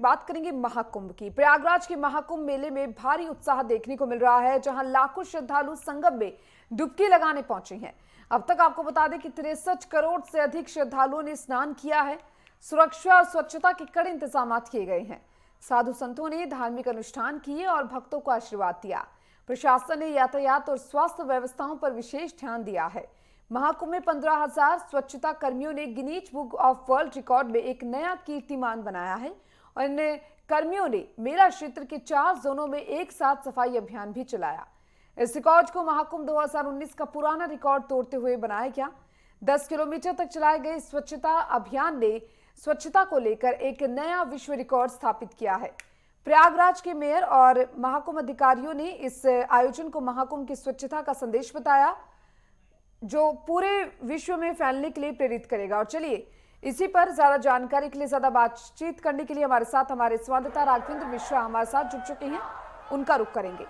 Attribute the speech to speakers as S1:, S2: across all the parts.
S1: बात करेंगे महाकुंभ की। प्रयागराज के महाकुंभ मेले में भारी उत्साह देखने को मिल रहा है, जहां लाखों श्रद्धालु संगम में डुबकी लगाने पहुंचे हैं। अब तक आपको बता दें कि 63 करोड़ से अधिक श्रद्धालुओं ने स्नान किया है। सुरक्षा और स्वच्छता के कड़े इंतजाम किए गए हैं। साधु संतों ने धार्मिक अनुष्ठान किए और भक्तों को आशीर्वाद दिया। प्रशासन ने यातायात और स्वास्थ्य व्यवस्थाओं पर विशेष ध्यान दिया है। महाकुंभ में 15,000 स्वच्छता कर्मियों ने Guinness book of world record में एक नया कीर्तिमान बनाया है और इन कर्मियों ने मेला क्षेत्र के 4 जोनों में एक साथ सफाई अभियान भी चलाया। इस रिकॉर्ड को महाकुंभ 2019 का पुराना रिकॉर्ड तोड़ते हुए बनाया गया। 10 किलोमीटर तक चलाए गए स्वच्छता अभियान ने स्वच्छता को लेकर एक नया विश्व रिकॉर्ड स्थापित किया है। प्रयागराज के मेयर और महाकुंभ अधिकारियों ने इस आयोजन को महाकुंभ की स्वच्छता का संदेश बताया, जो पूरे विश्व में फैलने के लिए प्रेरित करेगा। और चलिए, इसी पर ज्यादा जानकारी के लिए, ज्यादा बातचीत करने के लिए हमारे साथ हमारे संवाददाता राघवेंद्र मिश्रा हमारे साथ जुड़ चुके हैं। उनका रुख करेंगे।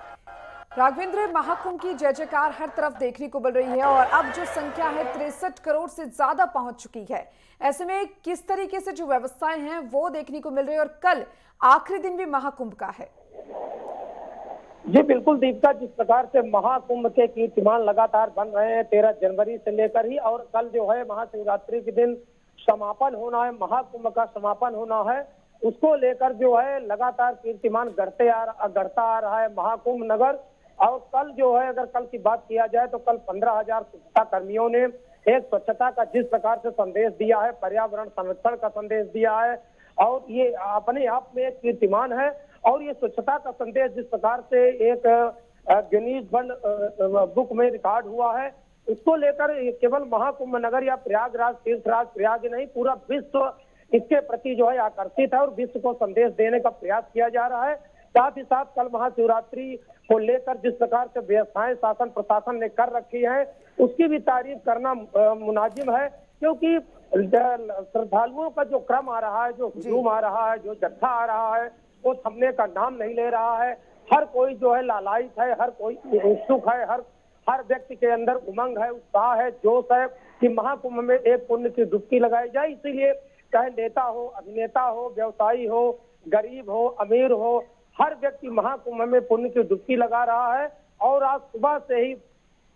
S1: राघवेंद्र, महाकुंभ की जय जयकार हर तरफ देखने को मिल रही है और अब जो संख्या है 63 करोड़ से ज्यादा पहुंच चुकी है। ऐसे में किस तरीके से जो व्यवस्थाएं हैं वो देखने को मिल रही है और कल आखिरी दिन भी महाकुंभ का है।
S2: जी बिल्कुल दीपिका, जिस प्रकार से महाकुंभ के कीर्तिमान लगातार बन रहे हैं 13 जनवरी से लेकर ही, और कल जो है महाशिवरात्रि के दिन समापन होना है, महाकुंभ का समापन होना है, उसको लेकर जो है लगातार कीर्तिमान गढ़ता आ रहा है महाकुंभ नगर। और कल जो है, अगर कल की बात किया जाए तो कल 15,000 स्वच्छता कर्मियों ने एक स्वच्छता का जिस प्रकार से संदेश दिया है, पर्यावरण संरक्षण का संदेश दिया है, और ये अपने आप में एक कीर्तिमान है। और ये स्वच्छता का संदेश जिस प्रकार से एक गिनीज वर्ल्ड बुक में रिकॉर्ड हुआ है, उसको लेकर केवल महाकुंभ नगर या प्रयागराज तीर्थराज प्रयाग नहीं, पूरा विश्व इसके प्रति जो है आकर्षित है और विश्व को संदेश देने का प्रयास किया जा रहा है। साथ ही साथ कल महाशिवरात्रि को लेकर जिस प्रकार से व्यवस्थाएं शासन प्रशासन ने कर रखी है, उसकी भी तारीफ करना मुनाजिम है, क्योंकि श्रद्धालुओं का जो क्रम आ रहा है, जो हुजूम आ रहा है, जो जत्था आ रहा है, वो थमने का नाम नहीं ले रहा है। हर कोई जो है लालायित है, हर कोई उत्सुक है, हर व्यक्ति के अंदर उमंग है, उत्साह है, जोश है कि महाकुंभ में एक पुण्य की डुबकी लगाई जाए। इसीलिए चाहे नेता हो, अभिनेता हो, व्यवसायी हो, गरीब हो, अमीर हो, हर व्यक्ति महाकुंभ में पुण्य की डुबकी लगा रहा है। और आज सुबह से ही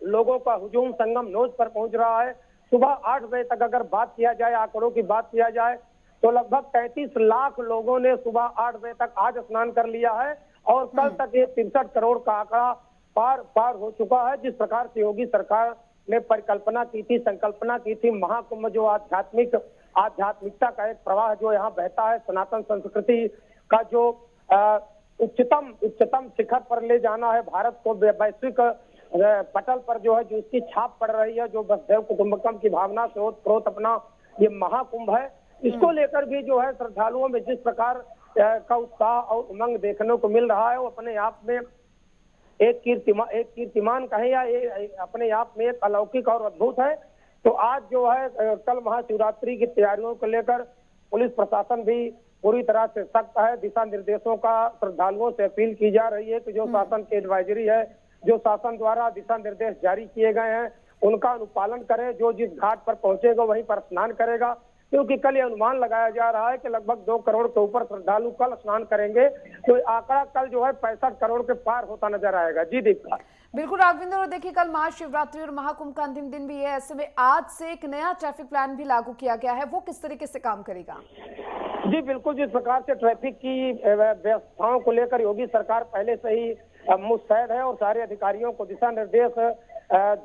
S2: लोगों का हुजूम संगम नोज पर पहुंच रहा है। सुबह 8 बजे तक अगर बात किया जाए, आंकड़ों की बात किया जाए, तो लगभग 33 लाख लोगों ने सुबह 8 बजे तक आज स्नान कर लिया है और कल तक ये 63 करोड़ का आंकड़ा पार हो चुका है। जिस प्रकार से योगी सरकार ने परिकल्पना की थी, संकल्पना की थी, महाकुंभ जो आध्यात्मिकता का एक प्रवाह जो यहाँ बहता है, सनातन संस्कृति का जो उच्चतम शिखर पर ले जाना है भारत को, वैश्विक पटल पर जो है जो उसकी छाप पड़ रही है, जो वसुधैव कुटुंबकम की भावना से ओतप्रोत अपना ये महाकुंभ है, इसको लेकर भी जो है श्रद्धालुओं में जिस प्रकार का उत्साह और उमंग देखने को मिल रहा है, वो अपने आप में एक कीर्तिमान कहें या अपने आप में एक अलौकिक और अद्भुत है। तो आज जो है कल महाशिवरात्रि की तैयारियों को लेकर पुलिस प्रशासन भी पूरी तरह से सख्त है। दिशा निर्देशों का श्रद्धालुओं से अपील की जा रही है कि जो शासन की एडवाइजरी है, जो शासन द्वारा दिशा निर्देश जारी किए गए हैं, उनका अनुपालन करें। जो जिस घाट पर पहुंचेगा वहीं पर स्नान करेगा, क्योंकि कल ये अनुमान लगाया जा रहा है कि लगभग 2 करोड़ के ऊपर श्रद्धालु कल स्नान करेंगे। तो आंकड़ा कल जो है 65 करोड़ के पार होता नजर आएगा। जी दीपिका।
S1: बिल्कुल राघवेंद्र, और देखिए कल महाशिवरात्रि और महाकुंभ का अंतिम दिन भी है। ऐसे में आज से एक नया ट्रैफिक प्लान भी लागू किया गया है, वो किस तरीके से काम करेगा?
S2: जी बिल्कुल, जिस प्रकार से ट्रैफिक की व्यवस्थाओं को लेकर योगी सरकार पहले से ही मुस्तैद है और सारे अधिकारियों को दिशा निर्देश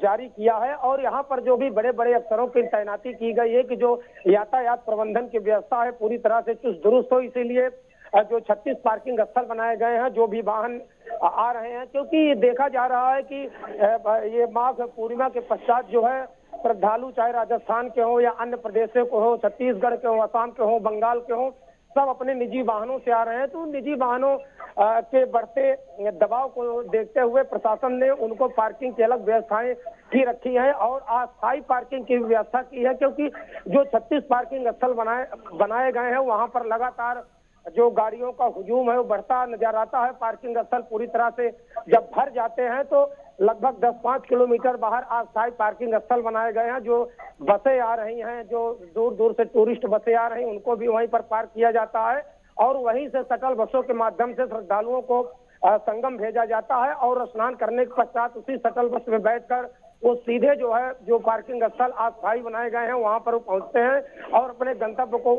S2: जारी किया है। और यहाँ पर जो भी बड़े बड़े अफसरों की तैनाती की गई है कि जो यातायात प्रबंधन की व्यवस्था है पूरी तरह से चुस्त दुरुस्त हो। इसीलिए जो 36 पार्किंग स्थल बनाए गए हैं, जो भी वाहन आ रहे हैं, क्योंकि देखा जा रहा है कि ये माघ पूर्णिमा के पश्चात जो है श्रद्धालु चाहे राजस्थान के हो या अन्य प्रदेशों को हो, छत्तीसगढ़ के हो, असम के हो, बंगाल के हो, सब अपने निजी वाहनों से आ रहे हैं। तो निजी वाहनों के बढ़ते दबाव को देखते हुए प्रशासन ने उनको पार्किंग की अलग व्यवस्थाएं की रखी है और अस्थायी पार्किंग की व्यवस्था की है, क्योंकि जो 36 पार्किंग स्थल बनाए गए हैं वहां पर लगातार जो गाड़ियों का हुजूम है वो बढ़ता नजर आता है। पार्किंग स्थल पूरी तरह से जब भर जाते हैं तो लगभग 10-5 किलोमीटर बाहर अस्थायी पार्किंग स्थल बनाए गए हैं। जो बसें आ रही हैं, जो दूर दूर से टूरिस्ट बसें आ रही हैं, उनको भी वहीं पर पार्क किया जाता है। और वहीं से शटल बसों के माध्यम से श्रद्धालुओं को संगम भेजा जाता है और स्नान करने के पश्चात उसी शटल बस में बैठकर वो सीधे जो है जो पार्किंग स्थल अस्थायी बनाए गए हैं वहां पर वो पहुंचते हैं और अपने गंतव्य को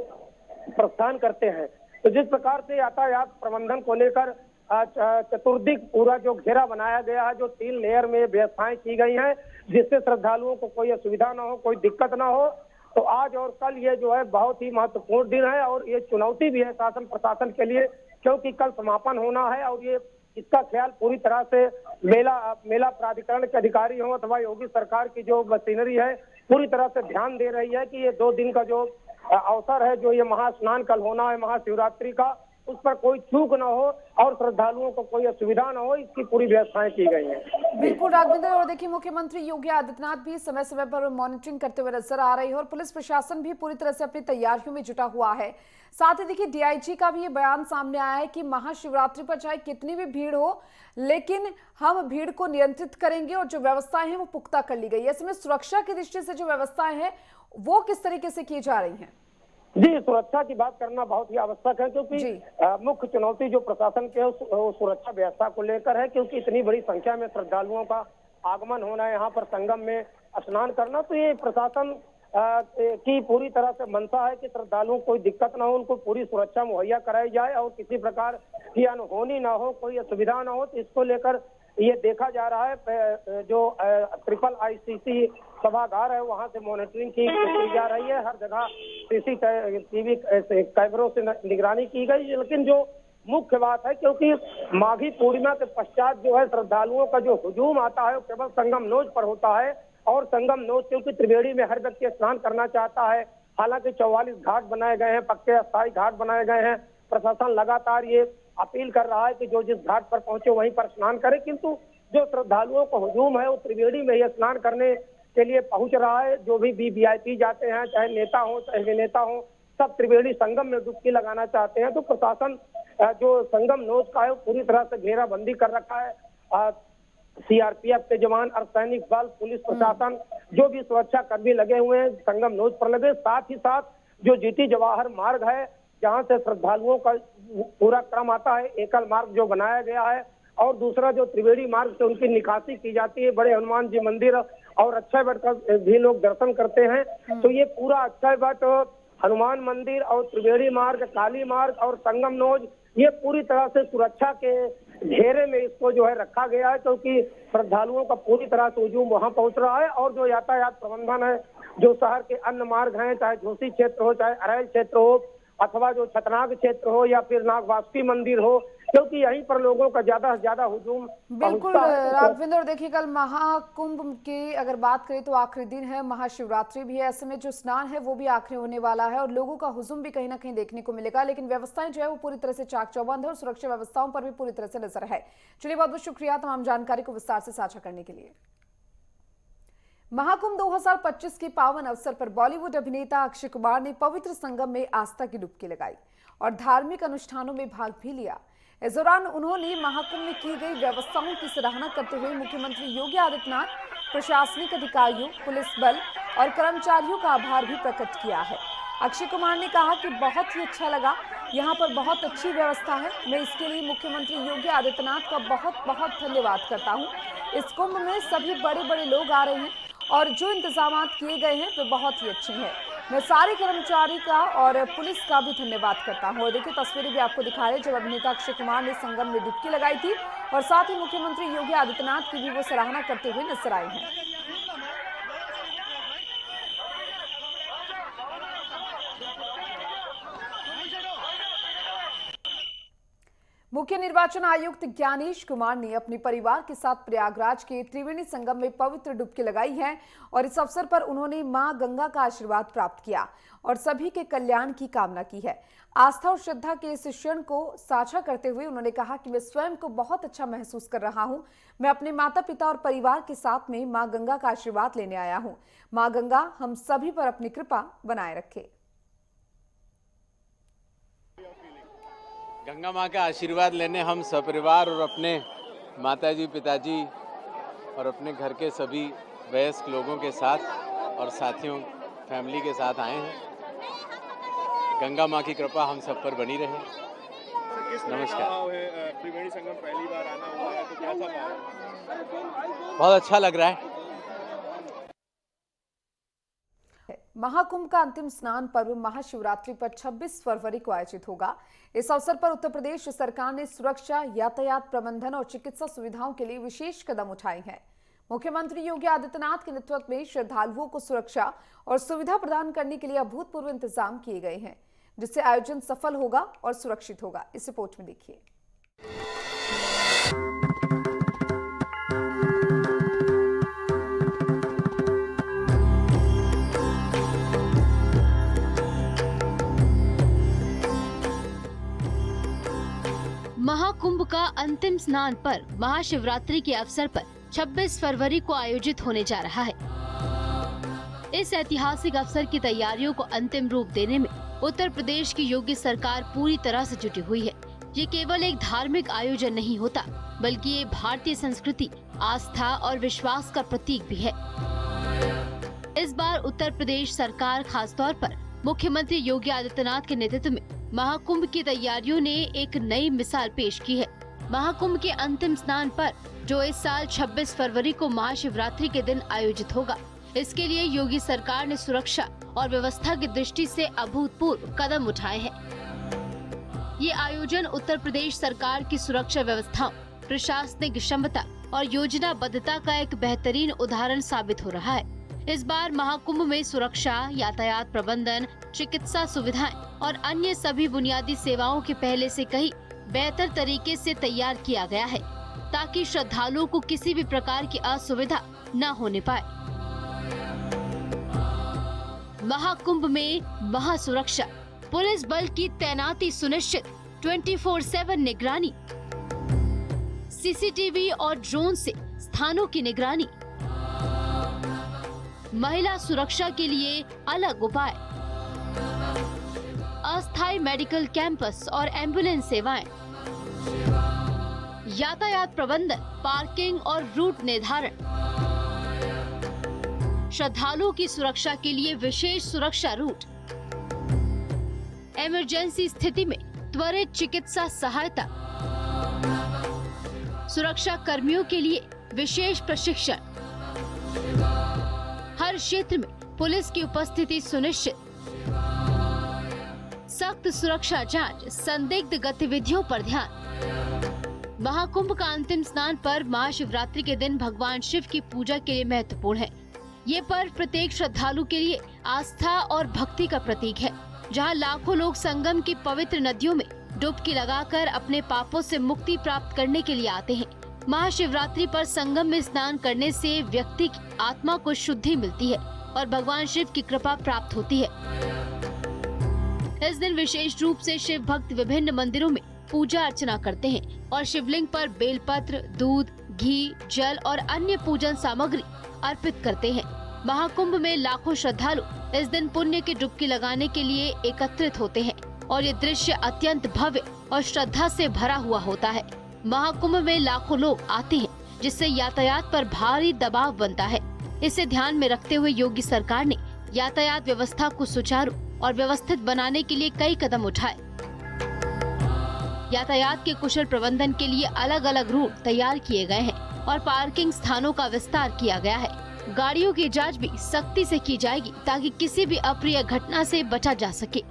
S2: प्रस्थान करते हैं। तो जिस प्रकार से यातायात प्रबंधन को लेकर चतुर्दिक पूरा जो घेरा बनाया गया है, जो 3 लेयर में व्यवस्थाएं की गई हैं जिससे श्रद्धालुओं को कोई असुविधा ना हो, कोई दिक्कत ना हो, तो आज और कल ये जो है बहुत ही महत्वपूर्ण दिन है और ये चुनौती भी है शासन प्रशासन के लिए, क्योंकि कल समापन होना है और ये इसका ख्याल पूरी तरह से मेला प्राधिकरण के अधिकारी हो अथवा योगी सरकार की जो मशीनरी है पूरी तरह से ध्यान दे रही है कि ये 2 दिन का जो अवसर है, जो ये महास्नान कल होना है महाशिवरात्रि का, उस पर कोई चूक न हो और श्रद्धालुओं को कोई असुविधा न हो, इसकी पूरी व्यवस्थाएं की गई हैं।
S1: बिल्कुल राघवेंद्र, और देखिए मुख्यमंत्री योगी आदित्यनाथ भी समय समय पर मॉनिटरिंग करते हुए नजर आ रही है और पुलिस प्रशासन भी पूरी तरह से अपनी तैयारियों में जुटा हुआ है। साथ ही देखिए डीआईजी का भी ये बयान सामने आया है कि महाशिवरात्रि पर चाहे कितनी भी भीड़ हो, लेकिन हम भीड़ को नियंत्रित करेंगे और जो व्यवस्थाएं हैं वो पुख्ता कर ली गई है। ऐसे में सुरक्षा की दृष्टि से जो व्यवस्थाएं हैं वो किस तरीके से की जा रही हैं?
S2: जी, सुरक्षा की बात करना बहुत ही आवश्यक है, क्योंकि मुख्य चुनौती जो प्रशासन के सुरक्षा व्यवस्था को लेकर है, क्योंकि इतनी बड़ी संख्या में श्रद्धालुओं का आगमन होना है यहाँ पर संगम में स्नान करना, तो ये प्रशासन की पूरी तरह से मंशा है कि श्रद्धालुओं को कोई दिक्कत ना हो, उनको पूरी सुरक्षा मुहैया कराई जाए और किसी प्रकार की अनहोनी ना हो, कोई असुविधा ना हो। तो इसको लेकर ये देखा जा रहा है जो ट्रिपल ICC सभागार है वहां से मॉनिटरिंग की जा रही है, हर जगह CCTV कैमरों से निगरानी की गई। लेकिन जो मुख्य बात है, क्योंकि माघी पूर्णिमा के पश्चात जो है श्रद्धालुओं का जो हुजूम आता है वो केवल संगम नोज पर होता है और संगम नोज क्योंकि त्रिवेणी में हर व्यक्ति स्नान करना चाहता है, हालांकि 44 घाट बनाए गए हैं, पक्के अस्थायी घाट बनाए गए हैं। प्रशासन लगातार ये अपील कर रहा है कि जो जिस घाट पर पहुंचे वहीं पर स्नान करे, किंतु जो श्रद्धालुओं का हुजूम है वो त्रिवेणी में ही स्नान करने के लिए पहुंच रहा है। जो भी VIP जाते हैं, चाहे नेता हो चाहे विनेता हो, सब त्रिवेणी संगम में डुबकी लगाना चाहते हैं। तो प्रशासन जो संगम नोज का है पूरी तरह से घेराबंदी कर रखा है। CRPF के जवान, अर्धसैनिक बल, पुलिस प्रशासन, जो भी सुरक्षा कर्मी लगे हुए हैं संगम नोज पर लगे। साथ ही साथ जो GT जवाहर मार्ग है जहां से श्रद्धालुओं का पूरा क्रम आता है, एकल मार्ग जो बनाया गया है, और दूसरा जो त्रिवेणी मार्ग से उनकी निकासी की जाती है, बड़े हनुमान जी मंदिर और अक्षय वट का भी लोग दर्शन करते हैं। तो ये पूरा अक्षय वट, हनुमान मंदिर और त्रिवेणी मार्ग, काली मार्ग और संगम नोज, ये पूरी तरह से सुरक्षा के घेरे में इसको जो है रखा गया है, क्योंकि श्रद्धालुओं का पूरी तरह से हुजूम वहां पहुंच रहा है। और जो यातायात प्रबंधन है, जो शहर के अन्य मार्ग हैं, चाहे झूसी क्षेत्र हो, चाहे अरैल क्षेत्र हो, अथवा जो छतनाग क्षेत्र हो या फिर नागवासुकी मंदिर हो, क्योंकि यहीं पर लोगों का ज्यादा से ज्यादा हुजूम।
S1: बिल्कुल राघवेंद्र, और देखिए कल महाकुंभ की अगर बात करें तो आखिरी दिन है, महाशिवरात्रि भी है। ऐसे में जो स्नान है वो भी आखिरी होने वाला है और लोगों का हुजूम भी कहीं ना कहीं देखने को मिलेगा, लेकिन व्यवस्थाएं जो है वो पूरी तरह से चाक चौबंद है और सुरक्षा व्यवस्थाओं पर भी पूरी तरह से नजर है। चलिए, बहुत बहुत शुक्रिया तमाम जानकारी को विस्तार से साझा करने के लिए। महाकुंभ 2025 के पावन अवसर पर बॉलीवुड अभिनेता अक्षय कुमार ने पवित्र संगम में आस्था की डुबकी लगाई और धार्मिक अनुष्ठानों में भाग भी लिया। इस दौरान उन्होंने महाकुंभ में की गई व्यवस्थाओं की सराहना करते हुए मुख्यमंत्री योगी आदित्यनाथ, प्रशासनिक अधिकारियों, पुलिस बल और कर्मचारियों का आभार भी प्रकट किया है। अक्षय कुमार ने कहा कि बहुत ही अच्छा लगा, यहाँ पर बहुत अच्छी व्यवस्था है। मैं इसके लिए मुख्यमंत्री योगी आदित्यनाथ का बहुत बहुत धन्यवाद करता हूँ। इस कुंभ में सभी बड़े बड़े लोग आ रहे हैं और जो इंतजाम किए गए हैं वे बहुत ही अच्छे हैं। मैं सारे कर्मचारी का और पुलिस का भी धन्यवाद करता हूं। और देखिए तस्वीरें भी आपको दिखा रहे हैं जब अभिनेता अक्षय कुमार ने संगम में डुबकी लगाई थी और साथ ही मुख्यमंत्री योगी आदित्यनाथ की भी वो सराहना करते हुए नजर आए हैं। मुख्य निर्वाचन आयुक्त ज्ञानेश कुमार ने अपने परिवार के साथ प्रयागराज के त्रिवेणी संगम में पवित्र डुबकी लगाई है और इस अवसर पर उन्होंने मां गंगा का आशीर्वाद प्राप्त किया और सभी के कल्याण की कामना की है। आस्था और श्रद्धा के इस क्षण को साझा करते हुए उन्होंने कहा कि मैं स्वयं को बहुत अच्छा महसूस कर रहा हूं। मैं अपने माता पिता और परिवार के साथ में मां गंगा का आशीर्वाद लेने आया हूं। मां गंगा हम सभी पर अपनी कृपा बनाए रखे।
S3: गंगा माँ का आशीर्वाद लेने हम सपरिवार और अपने माताजी, पिताजी और अपने घर के सभी वयस्क लोगों के साथ और साथियों, फैमिली के साथ आए हैं। गंगा माँ की कृपा हम सब पर बनी रहे।
S4: किस तरह का
S3: नमस्कार।
S4: भाव है? त्रिवेणी संगम पहली बार आना हुआ है, तो कैसा भाव?
S3: बहुत अच्छा लग रहा है।
S1: महाकुंभ का अंतिम स्नान पर्व महाशिवरात्रि पर 26 फरवरी को आयोजित होगा। इस अवसर पर उत्तर प्रदेश सरकार ने सुरक्षा, यातायात प्रबंधन और चिकित्सा सुविधाओं के लिए विशेष कदम उठाए हैं। मुख्यमंत्री योगी आदित्यनाथ के नेतृत्व में श्रद्धालुओं को सुरक्षा और सुविधा प्रदान करने के लिए अभूतपूर्व इंतजाम किए गए हैं, जिससे आयोजन सफल होगा और सुरक्षित होगा। इस रिपोर्ट में देखिए।
S5: महाकुंभ का अंतिम स्नान पर्व महाशिवरात्रि के अवसर पर 26 फरवरी को आयोजित होने जा रहा है। इस ऐतिहासिक अवसर की तैयारियों को अंतिम रूप देने में उत्तर प्रदेश की योगी सरकार पूरी तरह से जुटी हुई है। ये केवल एक धार्मिक आयोजन नहीं होता, बल्कि ये भारतीय संस्कृति, आस्था और विश्वास का प्रतीक भी है। इस बार उत्तर प्रदेश सरकार खासतौर पर मुख्यमंत्री योगी आदित्यनाथ के नेतृत्व में महाकुंभ की तैयारियों ने एक नई मिसाल पेश की है। महाकुंभ के अंतिम स्नान पर जो इस साल 26 फरवरी को महाशिवरात्रि के दिन आयोजित होगा, इसके लिए योगी सरकार ने सुरक्षा और व्यवस्था की दृष्टि से अभूतपूर्व कदम उठाए हैं। ये आयोजन उत्तर प्रदेश सरकार की सुरक्षा व्यवस्थाओं, प्रशासनिक क्षमता और योजनाबद्धता का एक बेहतरीन उदाहरण साबित हो रहा है। इस बार महाकुंभ में सुरक्षा, यातायात प्रबंधन, चिकित्सा सुविधाएं और अन्य सभी बुनियादी सेवाओं के पहले से कहीं बेहतर तरीके से तैयार किया गया है, ताकि श्रद्धालुओं को किसी भी प्रकार की असुविधा न होने पाए। महाकुंभ में महासुरक्षा, पुलिस बल की तैनाती सुनिश्चित, 24/7 निगरानी, सीसीटीवी और ड्रोन से स्थानों की निगरानी, महिला सुरक्षा के लिए अलग उपाय, अस्थायी मेडिकल कैंपस और एम्बुलेंस सेवाएं, यातायात प्रबंधन, पार्किंग और रूट निर्धारण, श्रद्धालुओं की सुरक्षा के लिए विशेष सुरक्षा रूट, इमरजेंसी स्थिति में त्वरित चिकित्सा सहायता, सुरक्षा कर्मियों के लिए विशेष प्रशिक्षण, हर क्षेत्र में पुलिस की उपस्थिति सुनिश्चित, सख्त सुरक्षा जांच, संदिग्ध गतिविधियों पर ध्यान। महाकुंभ का अंतिम स्नान पर्व महाशिवरात्रि के दिन भगवान शिव की पूजा के लिए महत्वपूर्ण है। ये पर्व प्रत्येक श्रद्धालु के लिए आस्था और भक्ति का प्रतीक है, जहां लाखों लोग संगम की पवित्र नदियों में डुबकी लगाकर अपने पापों से मुक्ति प्राप्त करने के लिए आते हैं। महाशिवरात्रि पर संगम में स्नान करने से व्यक्ति की आत्मा को शुद्धि मिलती है और भगवान शिव की कृपा प्राप्त होती है। इस दिन विशेष रूप से शिव भक्त विभिन्न मंदिरों में पूजा अर्चना करते हैं और शिवलिंग पर बेलपत्र, दूध, घी, जल और अन्य पूजन सामग्री अर्पित करते हैं। महाकुंभ में लाखों श्रद्धालु इस दिन पुण्य की डुबकी लगाने के लिए एकत्रित होते हैं और ये दृश्य अत्यंत भव्य और श्रद्धा से भरा हुआ होता है। महाकुंभ में लाखों लोग आते हैं, जिससे यातायात पर भारी दबाव बनता है। इसे ध्यान में रखते हुए योगी सरकार ने यातायात व्यवस्था को सुचारू और व्यवस्थित बनाने के लिए कई कदम उठाए। यातायात के कुशल प्रबंधन के लिए अलग अलग रूट तैयार किए गए हैं और पार्किंग स्थानों का विस्तार किया गया है। गाड़ियों की जांच भी सख्ती से की जाएगी, ताकि किसी भी अप्रिय घटना से बचा जा सके।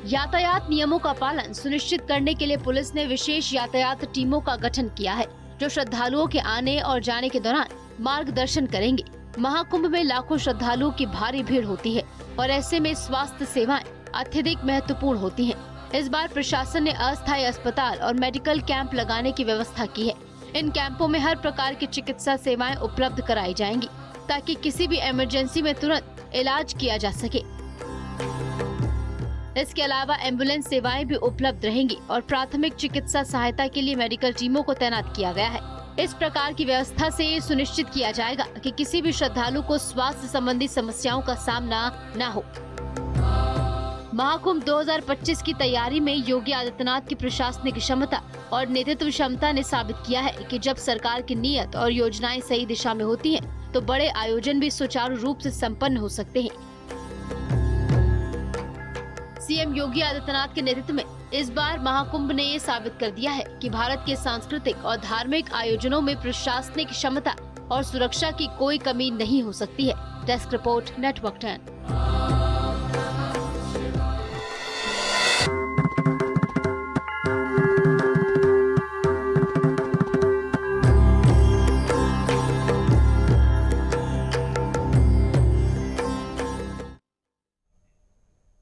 S5: यातायात नियमों का पालन सुनिश्चित करने के लिए पुलिस ने विशेष यातायात टीमों का गठन किया है, जो श्रद्धालुओं के आने और जाने के दौरान मार्गदर्शन करेंगे। महाकुंभ में लाखों श्रद्धालुओं की भारी भीड़ होती है और ऐसे में स्वास्थ्य सेवाएं अत्यधिक महत्वपूर्ण होती हैं। इस बार प्रशासन ने अस्थायी अस्पताल और मेडिकल कैंप लगाने की व्यवस्था की है। इन कैंपों में हर प्रकार की चिकित्सा सेवाएं उपलब्ध कराई जाएंगी, ताकि किसी भी इमरजेंसी में तुरंत इलाज किया जा सके। इसके अलावा एम्बुलेंस सेवाएं भी उपलब्ध रहेंगी और प्राथमिक चिकित्सा सहायता के लिए मेडिकल टीमों को तैनात किया गया है। इस प्रकार की व्यवस्था से ये सुनिश्चित किया जाएगा कि किसी भी श्रद्धालु को स्वास्थ्य संबंधी समस्याओं का सामना न हो। महाकुंभ 2025 की तैयारी में योगी आदित्यनाथ की प्रशासनिक क्षमता और नेतृत्व क्षमता ने साबित किया है कि जब सरकार की नीयत और योजनाएं सही दिशा में होती हैं, तो बड़े आयोजन भी सुचारू रूप से संपन्न हो सकते हैं। सीएम योगी आदित्यनाथ के नेतृत्व में इस बार महाकुंभ ने ये साबित कर दिया है कि भारत के सांस्कृतिक और धार्मिक आयोजनों में प्रशासनिक क्षमता और सुरक्षा की कोई कमी नहीं हो सकती है। Desk report, network 10।